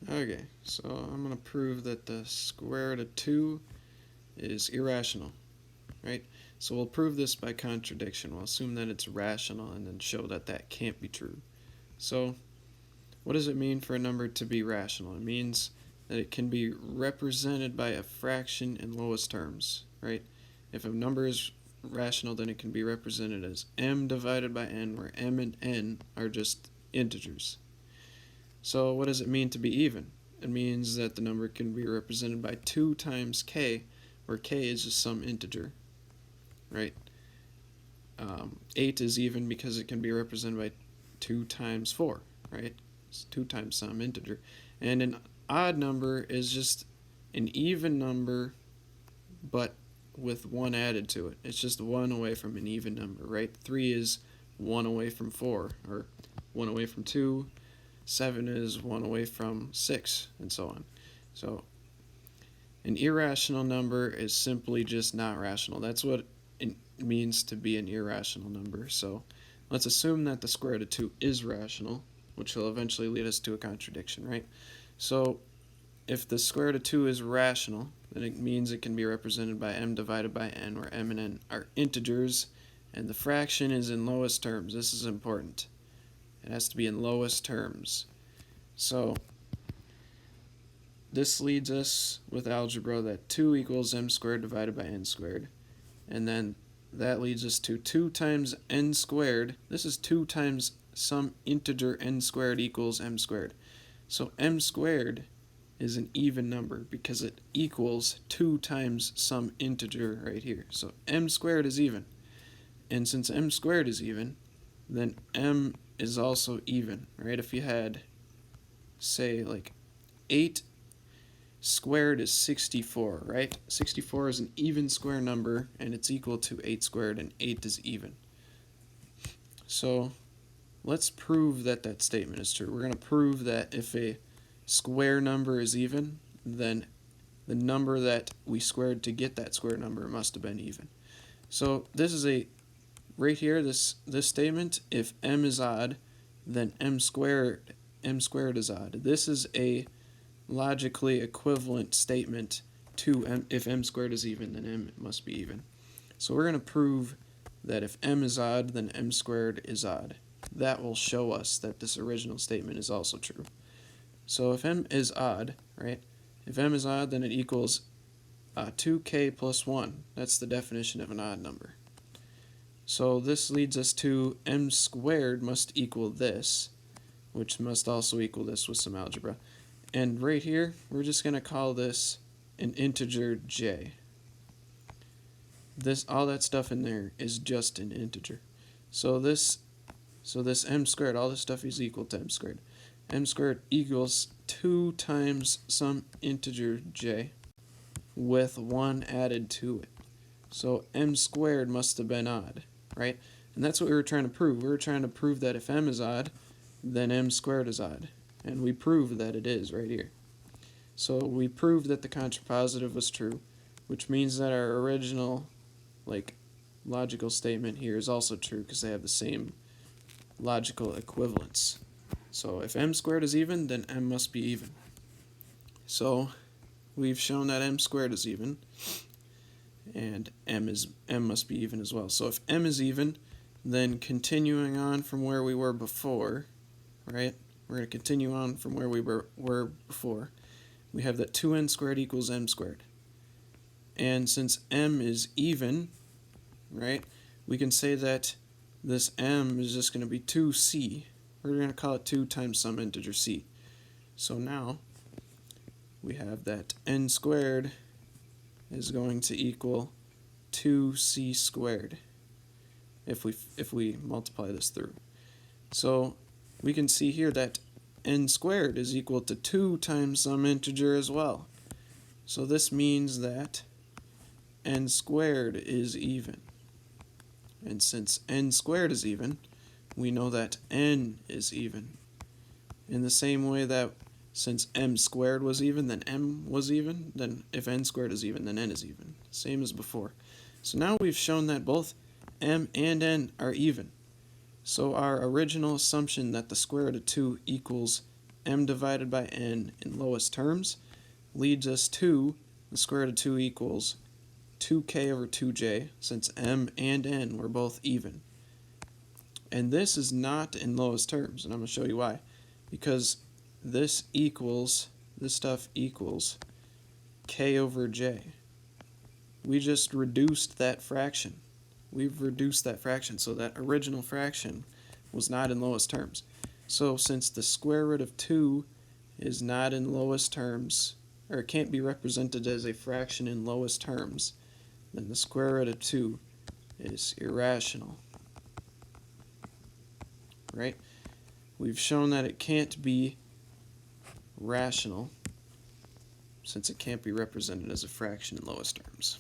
Okay, so I'm going to prove that the square root of 2 is irrational, right? So we'll prove this by contradiction. We'll assume that it's rational and then show that that can't be true. So what does it mean for a number to be rational? It means that it can be represented by a fraction in lowest terms, right? If a number is rational, then it can be represented as m divided by n, where m and n are just integers. So what does it mean to be even? It means that the number can be represented by 2 times k, where k is just some integer, right? 8 is even because it can be represented by 2 times 4, right? It's 2 times some integer. And an odd number is just an even number, but with 1 added to it. It's just 1 away from an even number, right? 3 is 1 away from 4, or 1 away from 2. 7 is 1 away from 6, and so on. So an irrational number is simply just not rational. That's what it means to be an irrational number. So let's assume that the square root of 2 is rational, which will eventually lead us to a contradiction, right? So if the square root of 2 is rational, then it means it can be represented by m divided by n, where m and n are integers, and the fraction is in lowest terms. This is important. It has to be in lowest terms. So this leads us with algebra that 2 equals m squared divided by n squared. And then that leads us to 2 times n squared. This is 2 times some integer n squared equals m squared. So m squared is an even number because it equals 2 times some integer right here. So m squared is even. And since m squared is even, then m is also even, right? If you had, say, like 8 squared is 64, right? 64 is an even square number, and it's equal to 8 squared, and 8 is even. So let's prove that that statement is true. We're going to prove that if a square number is even, then the number that we squared to get that square number must have been even. So this is a right here, this statement, if m is odd, then m squared is odd. This is a logically equivalent statement to m. If m squared is even, then m must be even. So we're going to prove that if m is odd, then m squared is odd. That will show us that this original statement is also true. So if m is odd, right? If m is odd, then it equals 2k plus 1. That's the definition of an odd number. So this leads us to m squared must equal this, which must also equal this with some algebra. And right here, we're just going to call this an integer j. All that stuff in there is just an integer. So this m squared, all this stuff is equal to m squared. M squared equals 2 times some integer j with 1 added to it. So m squared must have been odd, right? And that's what we were trying to prove. We were trying to prove that if m is odd, then m squared is odd. And we proved that it is right here. So we proved that the contrapositive was true, which means that our original logical statement here is also true because they have the same logical equivalence. So if m squared is even, then m must be even. So we've shown that m squared is even, and m must be even as well. So if m is even, then continuing on from where we were before, right? We're going to continue on from where we were before. We have that 2n squared equals m squared. And since m is even, right, we can say that this m is just going to be 2c. We're going to call it 2 times some integer c. So now we have that n squared is going to equal 2c squared if we multiply this through. So we can see here that n squared is equal to 2 times some integer as well. So this means that n squared is even. And since n squared is even, we know that n is even. In the same way that since m squared was even, then m was even, then if n squared is even, then n is even. Same as before. So now we've shown that both m and n are even. So our original assumption that the square root of 2 equals m divided by n in lowest terms leads us to the square root of 2 equals 2k over 2j, since m and n were both even. And this is not in lowest terms, and I'm going to show you why. Because this stuff equals k over j. We just reduced that fraction. We've reduced that fraction, so that original fraction was not in lowest terms. So since the square root of 2 is not in lowest terms, or it can't be represented as a fraction in lowest terms, then the square root of 2 is irrational. Right? We've shown that it can't be rational since it can't be represented as a fraction in lowest terms.